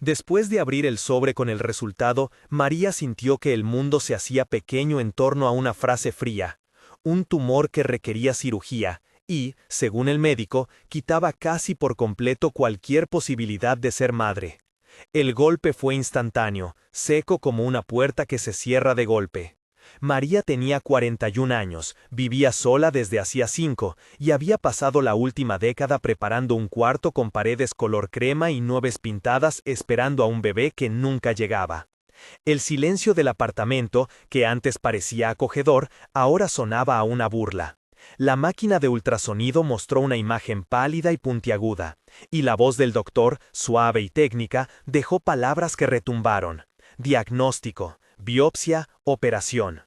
Después de abrir el sobre con el resultado, María sintió que el mundo se hacía pequeño en torno a una frase fría. Un tumor que requería cirugía, y, según el médico, quitaba casi por completo cualquier posibilidad de ser madre. El golpe fue instantáneo, seco como una puerta que se cierra de golpe. María tenía 41 años, vivía sola desde hacía 5, y había pasado la última década preparando un cuarto con paredes color crema y nubes pintadas esperando a un bebé que nunca llegaba. El silencio del apartamento, que antes parecía acogedor, ahora sonaba a una burla. La máquina de ultrasonido mostró una imagen pálida y puntiaguda, y la voz del doctor, suave y técnica, dejó palabras que retumbaron. Diagnóstico, biopsia, operación.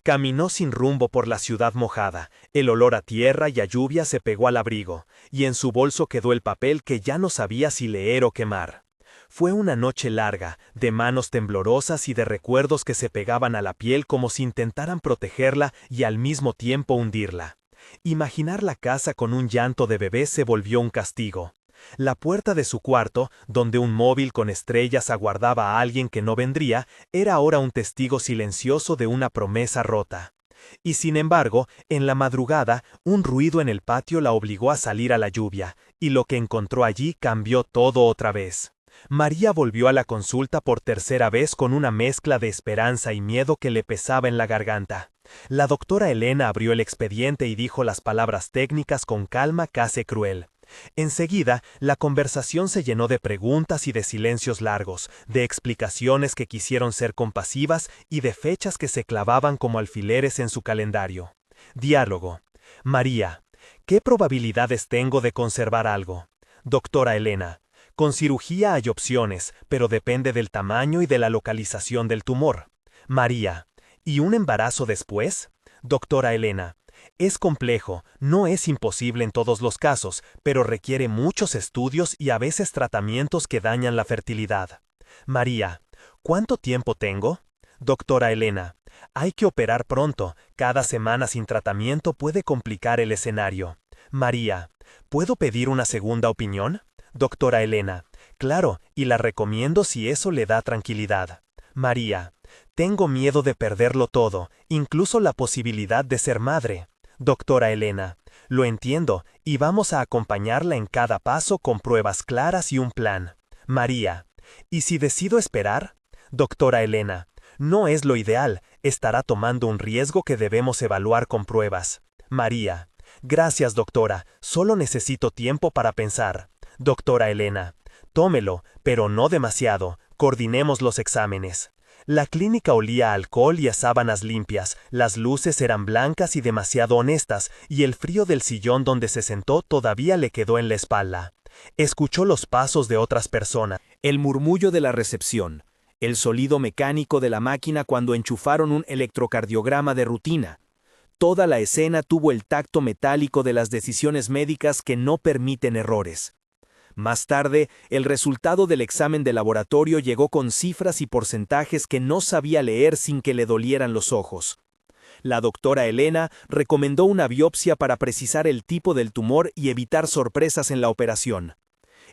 Caminó sin rumbo por la ciudad mojada, el olor a tierra y a lluvia se pegó al abrigo, y en su bolso quedó el papel que ya no sabía si leer o quemar. Fue una noche larga, de manos temblorosas y de recuerdos que se pegaban a la piel como si intentaran protegerla y al mismo tiempo hundirla. Imaginar la casa con un llanto de bebé se volvió un castigo. La puerta de su cuarto, donde un móvil con estrellas aguardaba a alguien que no vendría, era ahora un testigo silencioso de una promesa rota. Y sin embargo, en la madrugada, un ruido en el patio la obligó a salir a la lluvia, y lo que encontró allí cambió todo otra vez. María volvió a la consulta por tercera vez con una mezcla de esperanza y miedo que le pesaba en la garganta. La doctora Elena abrió el expediente y dijo las palabras técnicas con calma casi cruel. Enseguida, la conversación se llenó de preguntas y de silencios largos, de explicaciones que quisieron ser compasivas y de fechas que se clavaban como alfileres en su calendario. Diálogo. María, ¿qué probabilidades tengo de conservar algo? Doctora Elena, con cirugía hay opciones, pero depende del tamaño y de la localización del tumor. María, ¿y un embarazo después? Doctora Elena, es complejo, no es imposible en todos los casos, pero requiere muchos estudios y a veces tratamientos que dañan la fertilidad. María, ¿cuánto tiempo tengo? Doctora Elena, hay que operar pronto, cada semana sin tratamiento puede complicar el escenario. María, ¿puedo pedir una segunda opinión? Doctora Elena, claro, y la recomiendo si eso le da tranquilidad. María, tengo miedo de perderlo todo, incluso la posibilidad de ser madre. Doctora Elena, lo entiendo, y vamos a acompañarla en cada paso con pruebas claras y un plan. María, ¿y si decido esperar? Doctora Elena, no es lo ideal, estará tomando un riesgo que debemos evaluar con pruebas. María, gracias doctora, solo necesito tiempo para pensar. Doctora Elena, tómelo, pero no demasiado, coordinemos los exámenes. La clínica olía a alcohol y a sábanas limpias, las luces eran blancas y demasiado honestas, y el frío del sillón donde se sentó todavía le quedó en la espalda. Escuchó los pasos de otras personas, El murmullo de la recepción, el sonido mecánico de la máquina cuando enchufaron un electrocardiograma de rutina. Toda la escena tuvo el tacto metálico de las decisiones médicas que no permiten errores. Más tarde, el resultado del examen de laboratorio llegó con cifras y porcentajes que no sabía leer sin que le dolieran los ojos. La doctora Elena recomendó una biopsia para precisar el tipo del tumor y evitar sorpresas en la operación.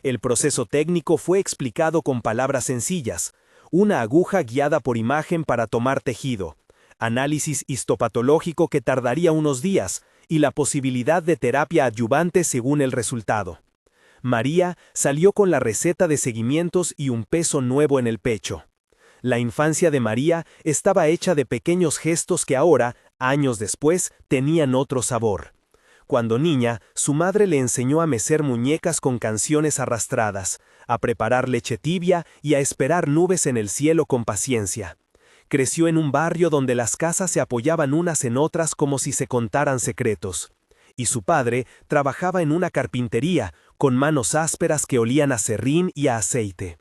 El proceso técnico fue explicado con palabras sencillas: una aguja guiada por imagen para tomar tejido, análisis histopatológico que tardaría unos días y la posibilidad de terapia adyuvante según el resultado. María salió con la receta de seguimientos y un peso nuevo en el pecho. La infancia de María estaba hecha de pequeños gestos que ahora, años después, tenían otro sabor. Cuando niña, su madre le enseñó a mecer muñecas con canciones arrastradas, a preparar leche tibia y a esperar nubes en el cielo con paciencia. Creció en un barrio donde las casas se apoyaban unas en otras como si se contaran secretos. Y su padre trabajaba en una carpintería, con manos ásperas que olían a serrín y a aceite.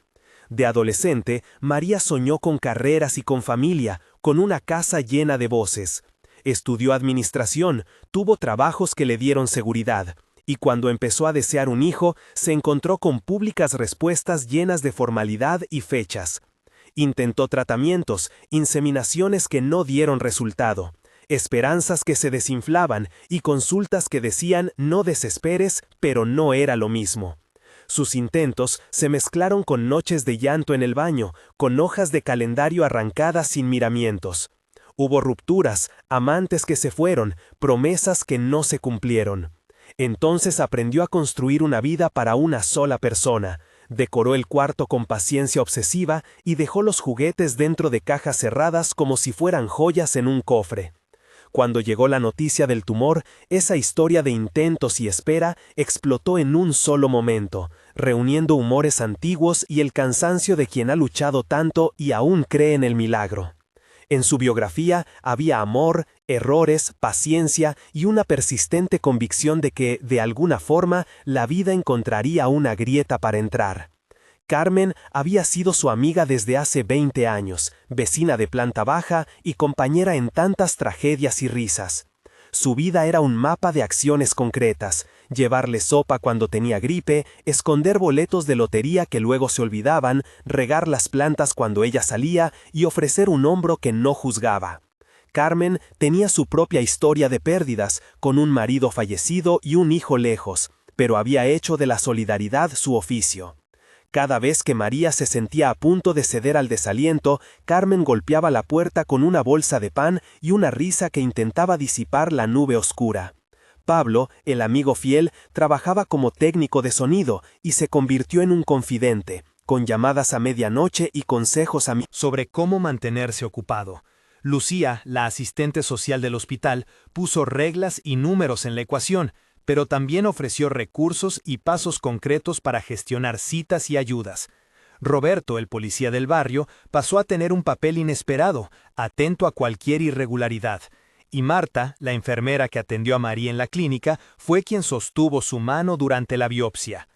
De adolescente, María soñó con carreras y con familia, con una casa llena de voces. Estudió administración, tuvo trabajos que le dieron seguridad, y cuando empezó a desear un hijo, se encontró con públicas respuestas llenas de formalidad y fechas. Intentó tratamientos, inseminaciones que no dieron resultado, esperanzas que se desinflaban y consultas que decían no desesperes, pero no era lo mismo. Sus intentos se mezclaron con noches de llanto en el baño, con hojas de calendario arrancadas sin miramientos. Hubo rupturas, amantes que se fueron, promesas que no se cumplieron. Entonces aprendió a construir una vida para una sola persona. Decoró el cuarto con paciencia obsesiva y dejó los juguetes dentro de cajas cerradas como si fueran joyas en un cofre. Cuando llegó la noticia del tumor, esa historia de intentos y espera explotó en un solo momento, reuniendo humores antiguos y el cansancio de quien ha luchado tanto y aún cree en el milagro. En su biografía había amor, errores, paciencia y una persistente convicción de que, de alguna forma, la vida encontraría una grieta para entrar. Carmen había sido su amiga desde hace 20 años, vecina de planta baja y compañera en tantas tragedias y risas. Su vida era un mapa de acciones concretas: llevarle sopa cuando tenía gripe, esconder boletos de lotería que luego se olvidaban, regar las plantas cuando ella salía y ofrecer un hombro que no juzgaba. Carmen tenía su propia historia de pérdidas, con un marido fallecido y un hijo lejos, pero había hecho de la solidaridad su oficio. Cada vez que María se sentía a punto de ceder al desaliento, Carmen golpeaba la puerta con una bolsa de pan y una risa que intentaba disipar la nube oscura. Pablo, el amigo fiel, trabajaba como técnico de sonido y se convirtió en un confidente, con llamadas a medianoche y consejos sobre cómo mantenerse ocupado. Lucía, la asistente social del hospital, puso reglas y números en la ecuación, pero también ofreció recursos y pasos concretos para gestionar citas y ayudas. Roberto, el policía del barrio, pasó a tener un papel inesperado, atento a cualquier irregularidad. Y Marta, la enfermera que atendió a María en la clínica, fue quien sostuvo su mano durante la biopsia.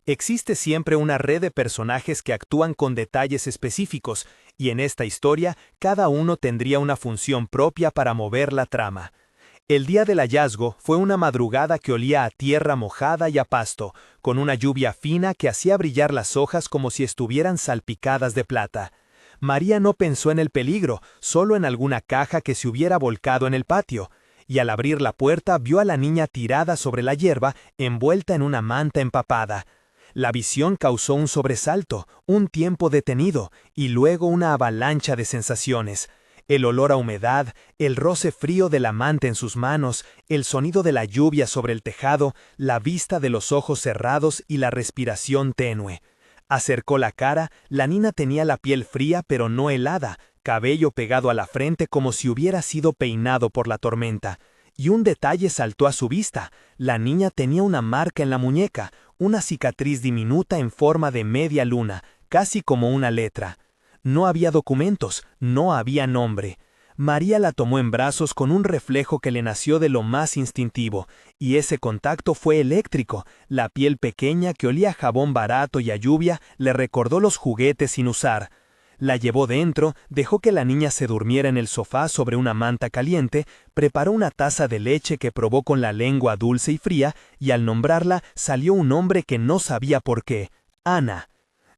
Existe siempre una red de personajes que actúan con detalles específicos, y en esta historia cada uno tendría una función propia para mover la trama. El día del hallazgo fue una madrugada que olía a tierra mojada y a pasto, con una lluvia fina que hacía brillar las hojas como si estuvieran salpicadas de plata. María no pensó en el peligro, solo en alguna caja que se hubiera volcado en el patio, y al abrir la puerta vio a la niña tirada sobre la hierba, envuelta en una manta empapada. La visión causó un sobresalto, un tiempo detenido, y luego una avalancha de sensaciones. El olor a humedad, el roce frío de la manta en sus manos, el sonido de la lluvia sobre el tejado, la vista de los ojos cerrados y la respiración tenue. Acercó la cara, la niña tenía la piel fría pero no helada, cabello pegado a la frente como si hubiera sido peinado por la tormenta. Y un detalle saltó a su vista: la niña tenía una marca en la muñeca, una cicatriz diminuta en forma de media luna, casi como una letra. No había documentos, no había nombre. María la tomó en brazos con un reflejo que le nació de lo más instintivo, y ese contacto fue eléctrico. La piel pequeña que olía a jabón barato y a lluvia le recordó los juguetes sin usar. La llevó dentro, dejó que la niña se durmiera en el sofá sobre una manta caliente, preparó una taza de leche que probó con la lengua dulce y fría, y al nombrarla salió un nombre que no sabía por qué: Ana.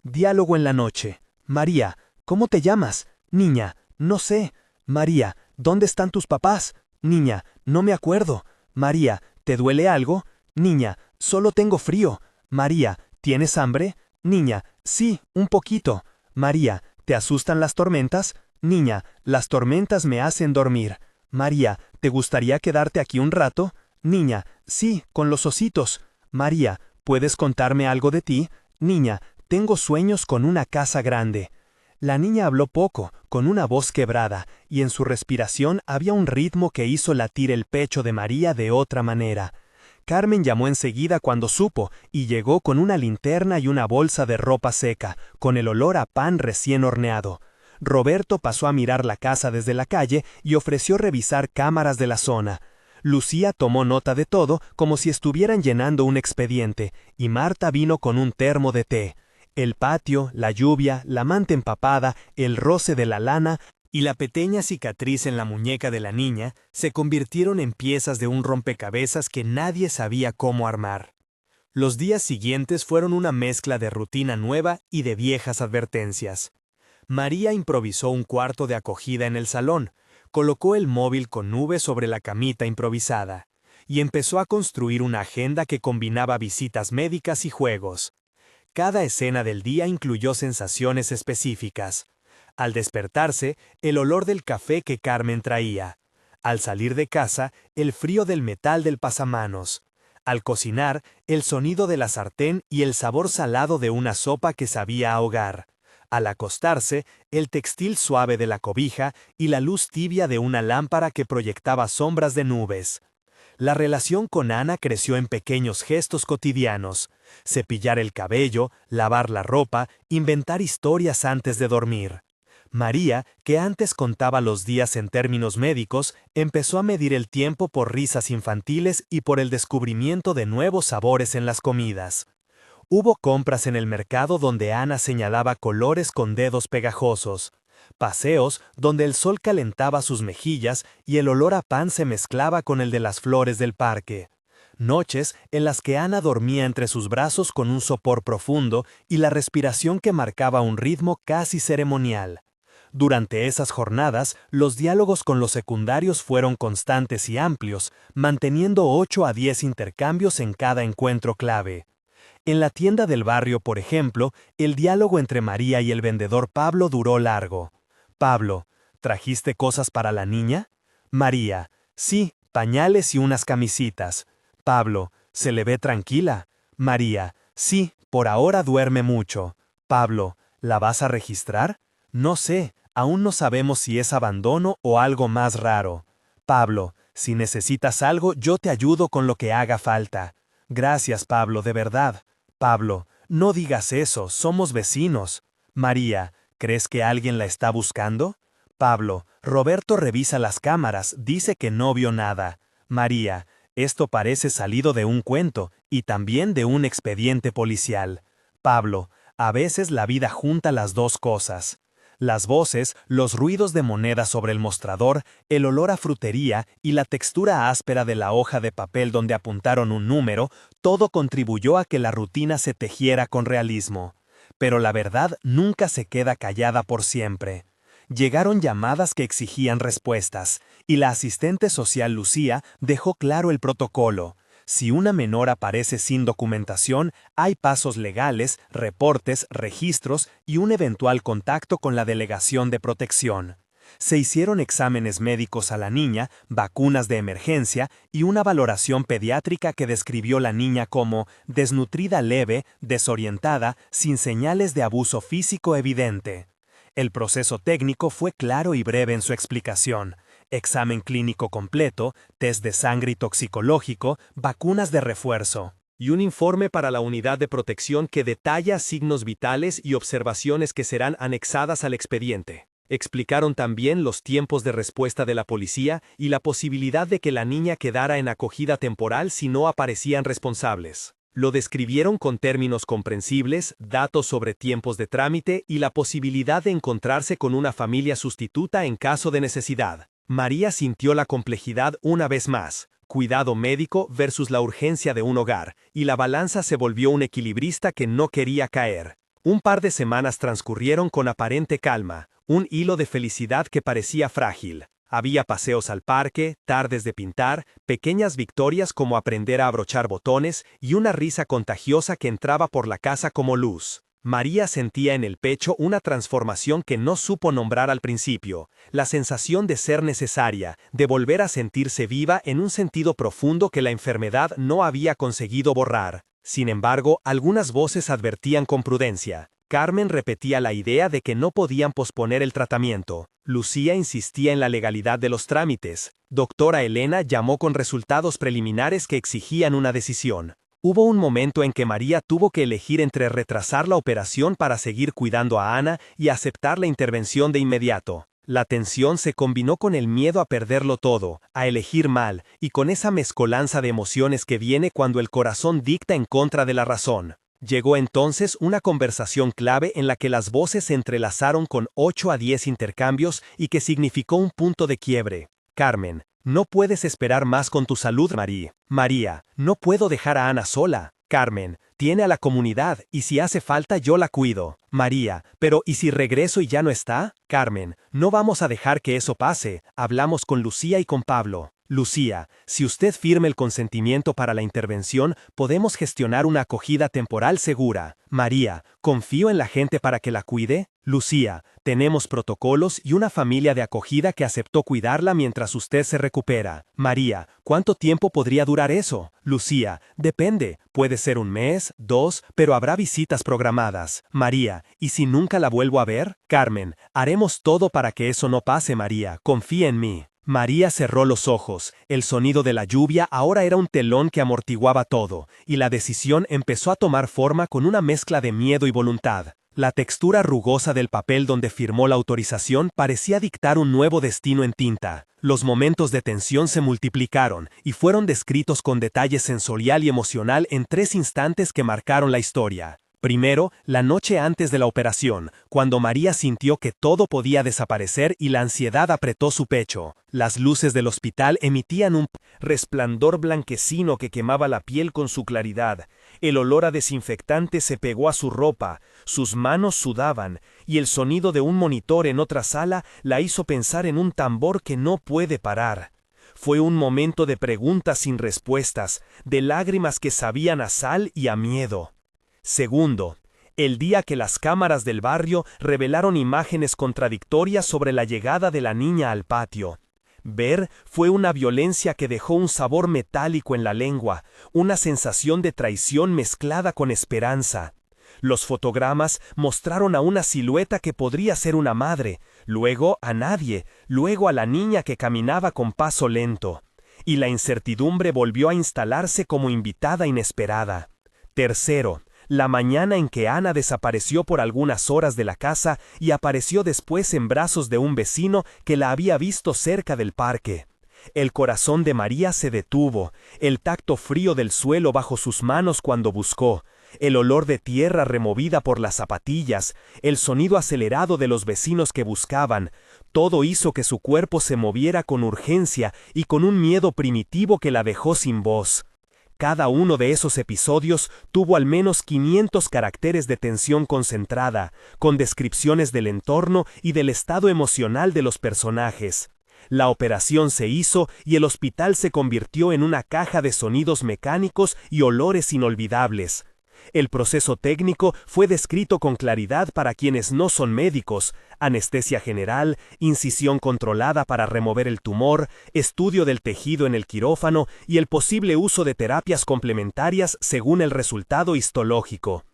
Diálogo en la noche. María: ¿cómo te llamas? Niña: no sé. María: ¿dónde están tus papás? Niña: no me acuerdo. María: ¿te duele algo? Niña: solo tengo frío. María: ¿tienes hambre? Niña: sí, un poquito. María: ¿te asustan las tormentas? Niña: las tormentas me hacen dormir. María: ¿te gustaría quedarte aquí un rato? Niña: sí, con los ositos. María: ¿puedes contarme algo de ti? Niña: tengo sueños con una casa grande. La niña habló poco, con una voz quebrada, y en su respiración había un ritmo que hizo latir el pecho de María de otra manera. Carmen llamó enseguida cuando supo, y llegó con una linterna y una bolsa de ropa seca, con el olor a pan recién horneado. Roberto pasó a mirar la casa desde la calle y ofreció revisar cámaras de la zona. Lucía tomó nota de todo como si estuvieran llenando un expediente, y Marta vino con un termo de té. El patio, la lluvia, la manta empapada, el roce de la lana y la pequeña cicatriz en la muñeca de la niña se convirtieron en piezas de un rompecabezas que nadie sabía cómo armar. Los días siguientes fueron una mezcla de rutina nueva y de viejas advertencias. María improvisó un cuarto de acogida en el salón, colocó el móvil con nube sobre la camita improvisada, y empezó a construir una agenda que combinaba visitas médicas y juegos. Cada escena del día incluyó sensaciones específicas. Al despertarse, el olor del café que Carmen traía. Al salir de casa, el frío del metal del pasamanos. Al cocinar, el sonido de la sartén y el sabor salado de una sopa que sabía a hogar. Al acostarse, el textil suave de la cobija y la luz tibia de una lámpara que proyectaba sombras de nubes. La relación con Ana creció en pequeños gestos cotidianos: cepillar el cabello, lavar la ropa, inventar historias antes de dormir. María, que antes contaba los días en términos médicos, empezó a medir el tiempo por risas infantiles y por el descubrimiento de nuevos sabores en las comidas. Hubo compras en el mercado donde Ana señalaba colores con dedos pegajosos, paseos donde el sol calentaba sus mejillas y el olor a pan se mezclaba con el de las flores del parque. Noches en las que Ana dormía entre sus brazos con un sopor profundo y la respiración que marcaba un ritmo casi ceremonial. Durante esas jornadas, los diálogos con los secundarios fueron constantes y amplios, manteniendo 8 a 10 intercambios en cada encuentro clave. En la tienda del barrio, por ejemplo, el diálogo entre María y el vendedor Pablo duró largo. Pablo: ¿trajiste cosas para la niña? María: sí, pañales y unas camisitas. Pablo: ¿se le ve tranquila? María: sí, por ahora duerme mucho. Pablo: ¿la vas a registrar? No sé, aún no sabemos si es abandono o algo más raro. Pablo: si necesitas algo, yo te ayudo con lo que haga falta. Gracias, Pablo, de verdad. Pablo: no digas eso, somos vecinos. María: ¿crees que alguien la está buscando? Pablo: Roberto revisa las cámaras, dice que no vio nada. María: esto parece salido de un cuento, y también de un expediente policial. Pablo: a veces la vida junta las dos cosas. Las voces, los ruidos de monedas sobre el mostrador, el olor a frutería y la textura áspera de la hoja de papel donde apuntaron un número, todo contribuyó a que la rutina se tejiera con realismo. Pero la verdad nunca se queda callada por siempre. Llegaron llamadas que exigían respuestas, y la asistente social Lucía dejó claro el protocolo. Si una menor aparece sin documentación, hay pasos legales, reportes, registros y un eventual contacto con la delegación de protección. Se hicieron exámenes médicos a la niña, vacunas de emergencia y una valoración pediátrica que describió la niña como desnutrida leve, desorientada, sin señales de abuso físico evidente. El proceso técnico fue claro y breve en su explicación: examen clínico completo, test de sangre y toxicológico, vacunas de refuerzo. Y un informe para la unidad de protección que detalla signos vitales y observaciones que serán anexadas al expediente. Explicaron también los tiempos de respuesta de la policía y la posibilidad de que la niña quedara en acogida temporal si no aparecían responsables. Lo describieron con términos comprensibles, datos sobre tiempos de trámite y la posibilidad de encontrarse con una familia sustituta en caso de necesidad. María sintió la complejidad una vez más: cuidado médico versus la urgencia de un hogar, y la balanza se volvió un equilibrista que no quería caer. Un par de semanas transcurrieron con aparente calma, un hilo de felicidad que parecía frágil. Había paseos al parque, tardes de pintar, pequeñas victorias como aprender a abrochar botones y una risa contagiosa que entraba por la casa como luz. María sentía en el pecho una transformación que no supo nombrar al principio: la sensación de ser necesaria, de volver a sentirse viva en un sentido profundo que la enfermedad no había conseguido borrar. Sin embargo, algunas voces advertían con prudencia. Carmen repetía la idea de que no podían posponer el tratamiento. Lucía insistía en la legalidad de los trámites. Doctora Elena llamó con resultados preliminares que exigían una decisión. Hubo un momento en que María tuvo que elegir entre retrasar la operación para seguir cuidando a Ana y aceptar la intervención de inmediato. La tensión se combinó con el miedo a perderlo todo, a elegir mal, y con esa mezcolanza de emociones que viene cuando el corazón dicta en contra de la razón. Llegó entonces una conversación clave en la que las voces se entrelazaron con 8 a 10 intercambios y que significó un punto de quiebre. Carmen: no puedes esperar más con tu salud, María. María: no puedo dejar a Ana sola. Carmen: tiene a la comunidad, y si hace falta yo la cuido. María: pero ¿y si regreso y ya no está? Carmen: no vamos a dejar que eso pase, hablamos con Lucía y con Pablo. Lucía, si usted firma el consentimiento para la intervención, podemos gestionar una acogida temporal segura. María, ¿confío en la gente para que la cuide? Lucía, tenemos protocolos y una familia de acogida que aceptó cuidarla mientras usted se recupera. María, ¿cuánto tiempo podría durar eso? Lucía, depende, puede ser un mes, 2, pero habrá visitas programadas. María, ¿y si nunca la vuelvo a ver? Carmen, haremos todo para que eso no pase, María, confía en mí. María cerró los ojos, el sonido de la lluvia ahora era un telón que amortiguaba todo, y la decisión empezó a tomar forma con una mezcla de miedo y voluntad. La textura rugosa del papel donde firmó la autorización parecía dictar un nuevo destino en tinta. Los momentos de tensión se multiplicaron y fueron descritos con detalle sensorial y emocional en 3 instantes que marcaron la historia. Primero, la noche antes de la operación, cuando María sintió que todo podía desaparecer y la ansiedad apretó su pecho. Las luces del hospital emitían un resplandor blanquecino que quemaba la piel con su claridad. El olor a desinfectante se pegó a su ropa, sus manos sudaban, y el sonido de un monitor en otra sala la hizo pensar en un tambor que no puede parar. Fue un momento de preguntas sin respuestas, de lágrimas que sabían a sal y a miedo. Segundo, el día que las cámaras del barrio revelaron imágenes contradictorias sobre la llegada de la niña al patio. Ver fue una violencia que dejó un sabor metálico en la lengua, una sensación de traición mezclada con esperanza. Los fotogramas mostraron a una silueta que podría ser una madre, luego a nadie, luego a la niña que caminaba con paso lento. Y la incertidumbre volvió a instalarse como invitada inesperada. Tercero, la mañana en que Ana desapareció por algunas horas de la casa y apareció después en brazos de un vecino que la había visto cerca del parque. El corazón de María se detuvo, el tacto frío del suelo bajo sus manos cuando buscó, el olor de tierra removida por las zapatillas, el sonido acelerado de los vecinos que buscaban, todo hizo que su cuerpo se moviera con urgencia y con un miedo primitivo que la dejó sin voz. Cada uno de esos episodios tuvo al menos 500 caracteres de tensión concentrada, con descripciones del entorno y del estado emocional de los personajes. La operación se hizo y el hospital se convirtió en una caja de sonidos mecánicos y olores inolvidables. El proceso técnico fue descrito con claridad para quienes no son médicos: anestesia general, incisión controlada para remover el tumor, estudio del tejido en el quirófano y el posible uso de terapias complementarias según el resultado histológico.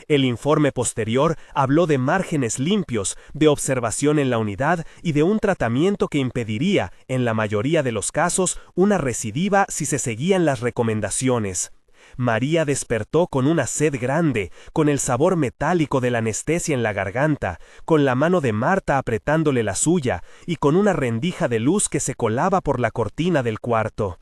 El informe posterior habló de márgenes limpios, de observación en la unidad y de un tratamiento que impediría, en la mayoría de los casos, una recidiva si se seguían las recomendaciones. María despertó con una sed grande, con el sabor metálico de la anestesia en la garganta, con la mano de Marta apretándole la suya y con una rendija de luz que se colaba por la cortina del cuarto.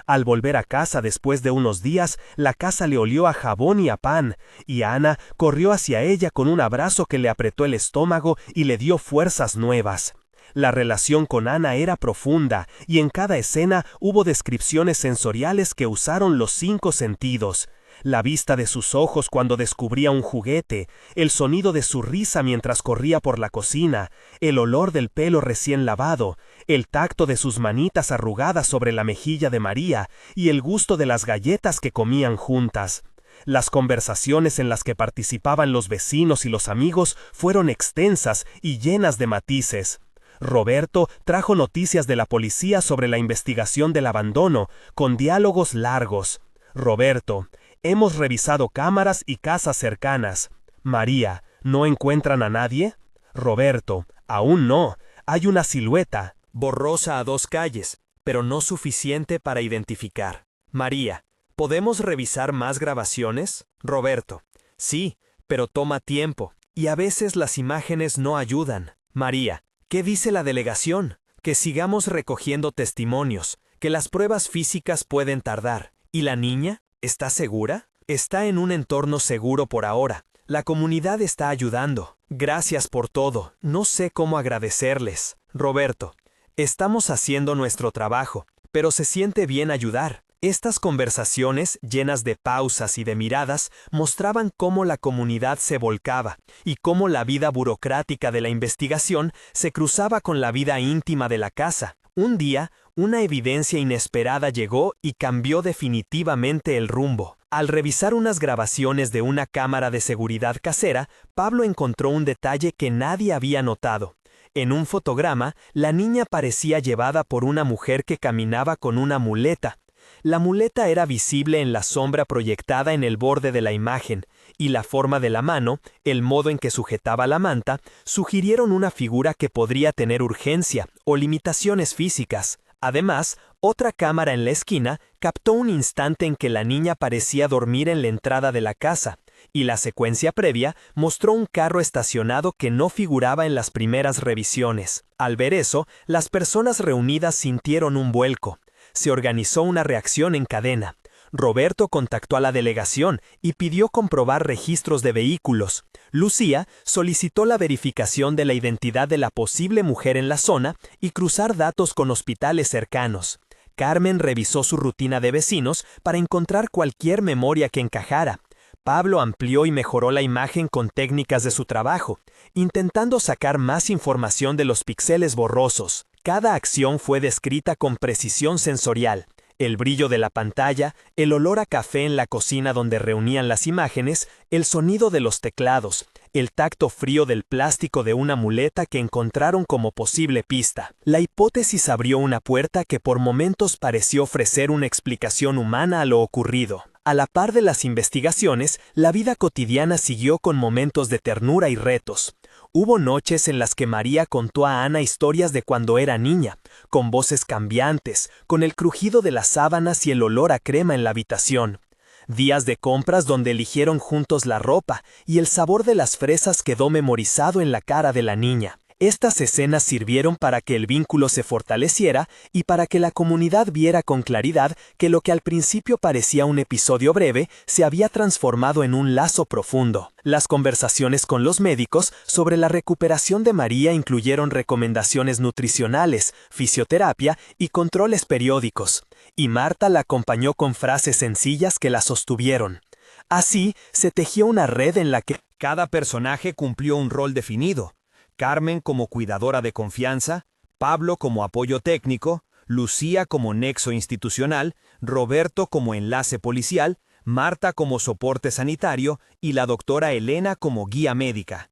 Al volver a casa después de unos días, la casa le olió a jabón y a pan, y Ana corrió hacia ella con un abrazo que le apretó el estómago y le dio fuerzas nuevas. La relación con Ana era profunda, y en cada escena hubo descripciones sensoriales que usaron los 5 sentidos. La vista de sus ojos cuando descubría un juguete, el sonido de su risa mientras corría por la cocina, el olor del pelo recién lavado, el tacto de sus manitas arrugadas sobre la mejilla de María y el gusto de las galletas que comían juntas. Las conversaciones en las que participaban los vecinos y los amigos fueron extensas y llenas de matices. Roberto trajo noticias de la policía sobre la investigación del abandono, con diálogos largos. Roberto: hemos revisado cámaras y casas cercanas. María: ¿no encuentran a nadie? Roberto: aún no, hay una silueta borrosa a 2 calles, pero no suficiente para identificar. María: ¿podemos revisar más grabaciones? Roberto: sí, pero toma tiempo, y a veces las imágenes no ayudan. María: ¿qué dice la delegación? Que sigamos recogiendo testimonios, que las pruebas físicas pueden tardar. ¿Y la niña? ¿Está segura? Está en un entorno seguro por ahora. La comunidad está ayudando. Gracias por todo. No sé cómo agradecerles. Roberto: estamos haciendo nuestro trabajo, pero se siente bien ayudar. Estas conversaciones, llenas de pausas y de miradas, mostraban cómo la comunidad se volcaba y cómo la vida burocrática de la investigación se cruzaba con la vida íntima de la casa, Un día, una evidencia inesperada llegó y cambió definitivamente el rumbo. Al revisar unas grabaciones de una cámara de seguridad casera, Pablo encontró un detalle que nadie había notado. En un fotograma, la niña parecía llevada por una mujer que caminaba con una muleta. La muleta era visible en la sombra proyectada en el borde de la imagen, y la forma de la mano, el modo en que sujetaba la manta, sugirieron una figura que podría tener urgencia o limitaciones físicas. Además, otra cámara en la esquina captó un instante en que la niña parecía dormir en la entrada de la casa, y la secuencia previa mostró un carro estacionado que no figuraba en las primeras revisiones. Al ver eso, las personas reunidas sintieron un vuelco. Se organizó una reacción en cadena. Roberto contactó a la delegación y pidió comprobar registros de vehículos. Lucía solicitó la verificación de la identidad de la posible mujer en la zona y cruzar datos con hospitales cercanos. Carmen revisó su rutina de vecinos para encontrar cualquier memoria que encajara. Pablo amplió y mejoró la imagen con técnicas de su trabajo, intentando sacar más información de los píxeles borrosos. Cada acción fue descrita con precisión sensorial. El brillo de la pantalla, el olor a café en la cocina donde reunían las imágenes, el sonido de los teclados, el tacto frío del plástico de una muleta que encontraron como posible pista. La hipótesis abrió una puerta que por momentos pareció ofrecer una explicación humana a lo ocurrido. A la par de las investigaciones, la vida cotidiana siguió con momentos de ternura y retos. Hubo noches en las que María contó a Ana historias de cuando era niña, con voces cambiantes, con el crujido de las sábanas y el olor a crema en la habitación. Días de compras donde eligieron juntos la ropa y el sabor de las fresas quedó memorizado en la cara de la niña. Estas escenas sirvieron para que el vínculo se fortaleciera y para que la comunidad viera con claridad que lo que al principio parecía un episodio breve se había transformado en un lazo profundo. Las conversaciones con los médicos sobre la recuperación de María incluyeron recomendaciones nutricionales, fisioterapia y controles periódicos, y Marta la acompañó con frases sencillas que la sostuvieron. Así se tejió una red en la que cada personaje cumplió un rol definido. Carmen como cuidadora de confianza, Pablo como apoyo técnico, Lucía como nexo institucional, Roberto como enlace policial, Marta como soporte sanitario y la doctora Elena como guía médica.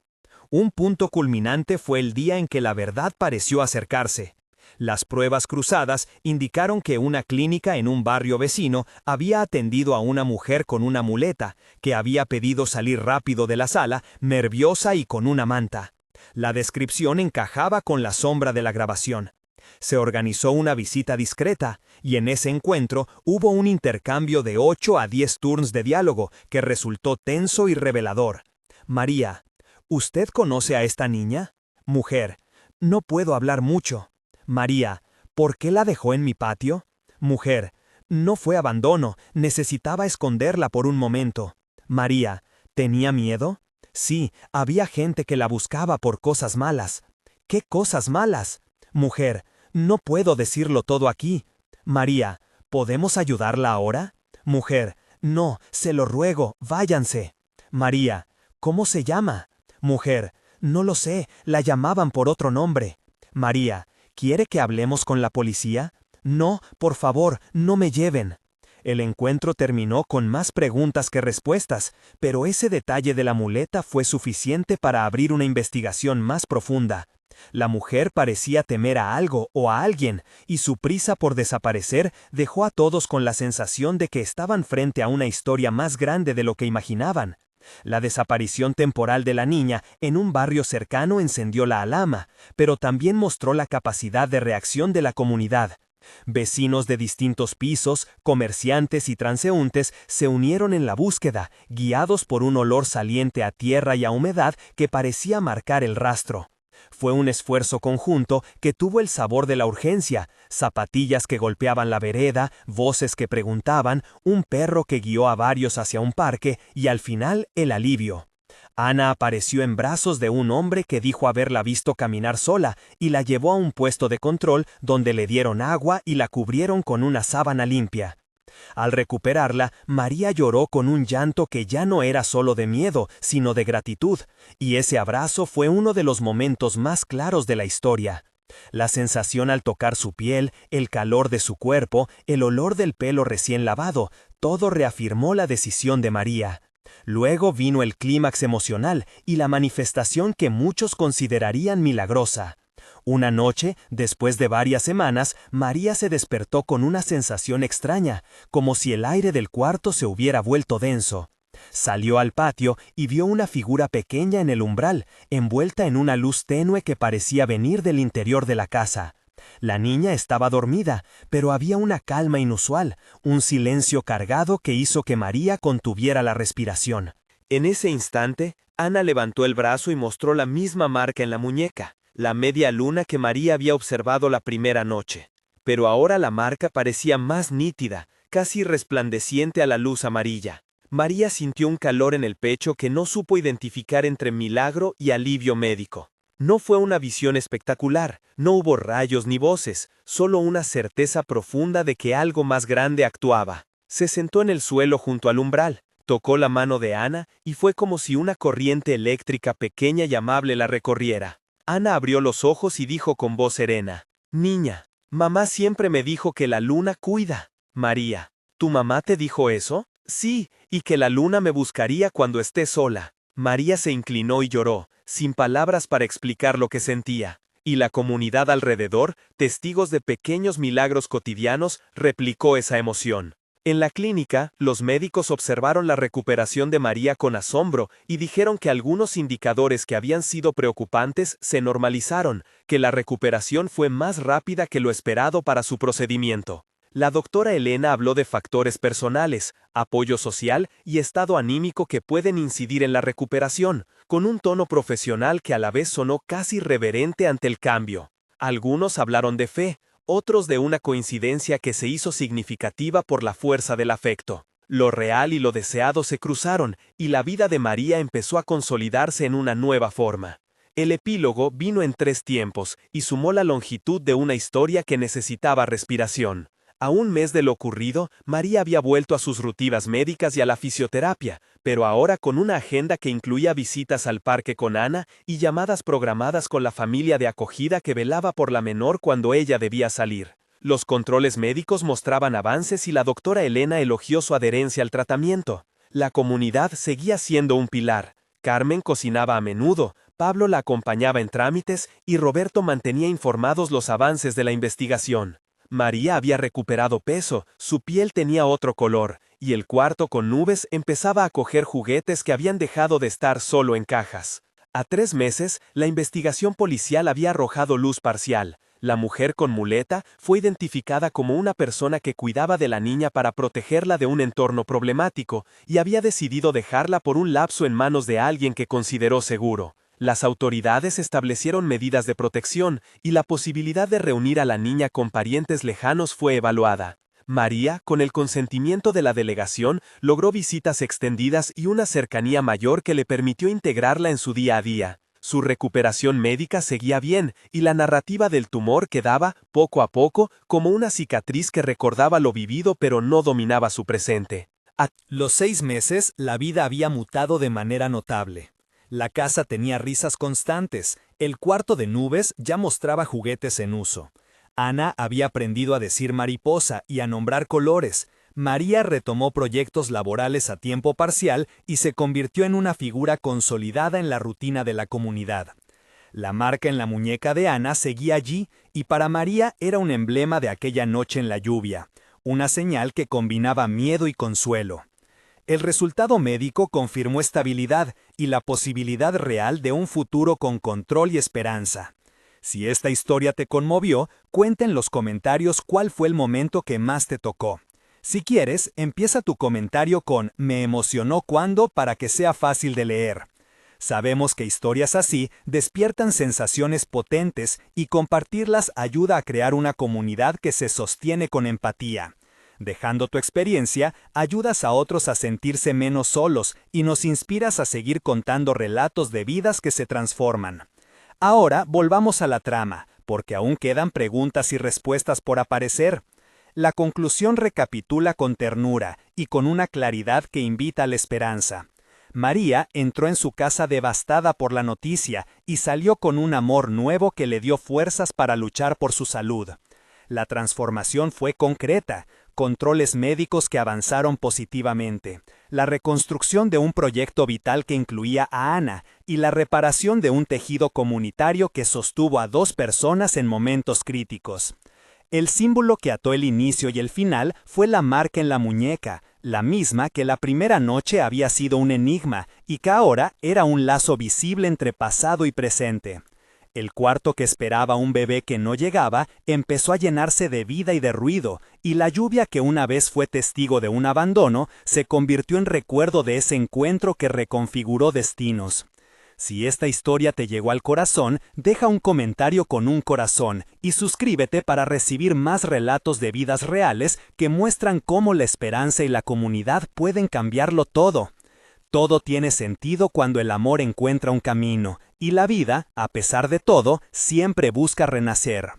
Un punto culminante fue el día en que la verdad pareció acercarse. Las pruebas cruzadas indicaron que una clínica en un barrio vecino había atendido a una mujer con una muleta, que había pedido salir rápido de la sala, nerviosa y con una manta. La descripción encajaba con la sombra de la grabación. Se organizó una visita discreta, y en ese encuentro hubo un intercambio de 8 a 10 turns de diálogo que resultó tenso y revelador. María: ¿usted conoce a esta niña? Mujer: no puedo hablar mucho. María: ¿por qué la dejó en mi patio? Mujer: no fue abandono, necesitaba esconderla por un momento. María: ¿tenía miedo? Sí, había gente que la buscaba por cosas malas. ¿Qué cosas malas? Mujer: no puedo decirlo todo aquí. María: ¿podemos ayudarla ahora? Mujer: no, se lo ruego, váyanse. María: ¿cómo se llama? Mujer: no lo sé, la llamaban por otro nombre. María: ¿quiere que hablemos con la policía? No, por favor, no me lleven. El encuentro terminó con más preguntas que respuestas, pero ese detalle de la muleta fue suficiente para abrir una investigación más profunda. La mujer parecía temer a algo o a alguien, y su prisa por desaparecer dejó a todos con la sensación de que estaban frente a una historia más grande de lo que imaginaban. La desaparición temporal de la niña en un barrio cercano encendió la alarma, pero también mostró la capacidad de reacción de la comunidad. Vecinos de distintos pisos, comerciantes y transeúntes se unieron en la búsqueda, guiados por un olor saliente a tierra y a humedad que parecía marcar el rastro. Fue un esfuerzo conjunto que tuvo el sabor de la urgencia: zapatillas que golpeaban la vereda, voces que preguntaban, un perro que guió a varios hacia un parque y al final el alivio. Ana apareció en brazos de un hombre que dijo haberla visto caminar sola y la llevó a un puesto de control donde le dieron agua y la cubrieron con una sábana limpia. Al recuperarla, María lloró con un llanto que ya no era solo de miedo, sino de gratitud, y ese abrazo fue uno de los momentos más claros de la historia. La sensación al tocar su piel, el calor de su cuerpo, el olor del pelo recién lavado, todo reafirmó la decisión de María. Luego vino el clímax emocional y la manifestación que muchos considerarían milagrosa. Una noche, después de varias semanas, María se despertó con una sensación extraña, como si el aire del cuarto se hubiera vuelto denso. Salió al patio y vio una figura pequeña en el umbral, envuelta en una luz tenue que parecía venir del interior de la casa. La niña estaba dormida, pero había una calma inusual, un silencio cargado que hizo que María contuviera la respiración. En ese instante, Ana levantó el brazo y mostró la misma marca en la muñeca, la media luna que María había observado la primera noche. Pero ahora la marca parecía más nítida, casi resplandeciente a la luz amarilla. María sintió un calor en el pecho que no supo identificar entre milagro y alivio médico. No fue una visión espectacular, no hubo rayos ni voces, solo una certeza profunda de que algo más grande actuaba. Se sentó en el suelo junto al umbral, tocó la mano de Ana y fue como si una corriente eléctrica pequeña y amable la recorriera. Ana abrió los ojos y dijo con voz serena: «Niña, mamá siempre me dijo que la luna cuida». «María, ¿tu mamá te dijo eso?» «Sí, y que la luna me buscaría cuando esté sola». María se inclinó y lloró, sin palabras para explicar lo que sentía. Y la comunidad alrededor, testigos de pequeños milagros cotidianos, replicó esa emoción. En la clínica, los médicos observaron la recuperación de María con asombro y dijeron que algunos indicadores que habían sido preocupantes se normalizaron, que la recuperación fue más rápida que lo esperado para su procedimiento. La doctora Elena habló de factores personales, apoyo social y estado anímico que pueden incidir en la recuperación, con un tono profesional que a la vez sonó casi reverente ante el cambio. Algunos hablaron de fe, otros de una coincidencia que se hizo significativa por la fuerza del afecto. Lo real y lo deseado se cruzaron, y la vida de María empezó a consolidarse en una nueva forma. El epílogo vino en 3 tiempos y sumó la longitud de una historia que necesitaba respiración. A un mes de lo ocurrido, María había vuelto a sus rutinas médicas y a la fisioterapia, pero ahora con una agenda que incluía visitas al parque con Ana y llamadas programadas con la familia de acogida que velaba por la menor cuando ella debía salir. Los controles médicos mostraban avances y la doctora Elena elogió su adherencia al tratamiento. La comunidad seguía siendo un pilar. Carmen cocinaba a menudo, Pablo la acompañaba en trámites y Roberto mantenía informados los avances de la investigación. María había recuperado peso, su piel tenía otro color, y el cuarto con nubes empezaba a coger juguetes que habían dejado de estar solo en cajas. A 3 meses, la investigación policial había arrojado luz parcial. La mujer con muleta fue identificada como una persona que cuidaba de la niña para protegerla de un entorno problemático, y había decidido dejarla por un lapso en manos de alguien que consideró seguro. Las autoridades establecieron medidas de protección y la posibilidad de reunir a la niña con parientes lejanos fue evaluada. María, con el consentimiento de la delegación, logró visitas extendidas y una cercanía mayor que le permitió integrarla en su día a día. Su recuperación médica seguía bien y la narrativa del tumor quedaba, poco a poco, como una cicatriz que recordaba lo vivido pero no dominaba su presente. A los 6 meses, la vida había mutado de manera notable. La casa tenía risas constantes, el cuarto de nubes ya mostraba juguetes en uso. Ana había aprendido a decir mariposa y a nombrar colores. María retomó proyectos laborales a tiempo parcial y se convirtió en una figura consolidada en la rutina de la comunidad. La marca en la muñeca de Ana seguía allí y para María era un emblema de aquella noche en la lluvia, una señal que combinaba miedo y consuelo. El resultado médico confirmó estabilidad y la posibilidad real de un futuro con control y esperanza. Si esta historia te conmovió, cuenta en los comentarios cuál fue el momento que más te tocó. Si quieres, empieza tu comentario con «Me emocionó cuando» para que sea fácil de leer. Sabemos que historias así despiertan sensaciones potentes y compartirlas ayuda a crear una comunidad que se sostiene con empatía. Dejando tu experiencia, ayudas a otros a sentirse menos solos y nos inspiras a seguir contando relatos de vidas que se transforman. Ahora volvamos a la trama, porque aún quedan preguntas y respuestas por aparecer. La conclusión recapitula con ternura y con una claridad que invita a la esperanza. María entró en su casa devastada por la noticia y salió con un amor nuevo que le dio fuerzas para luchar por su salud. La transformación fue concreta, controles médicos que avanzaron positivamente, la reconstrucción de un proyecto vital que incluía a Ana y la reparación de un tejido comunitario que sostuvo a 2 personas en momentos críticos. El símbolo que ató el inicio y el final fue la marca en la muñeca, la misma que la primera noche había sido un enigma y que ahora era un lazo visible entre pasado y presente. El cuarto que esperaba un bebé que no llegaba empezó a llenarse de vida y de ruido, y la lluvia que una vez fue testigo de un abandono se convirtió en recuerdo de ese encuentro que reconfiguró destinos. Si esta historia te llegó al corazón, deja un comentario con un corazón y suscríbete para recibir más relatos de vidas reales que muestran cómo la esperanza y la comunidad pueden cambiarlo todo. Todo tiene sentido cuando el amor encuentra un camino, y la vida, a pesar de todo, siempre busca renacer.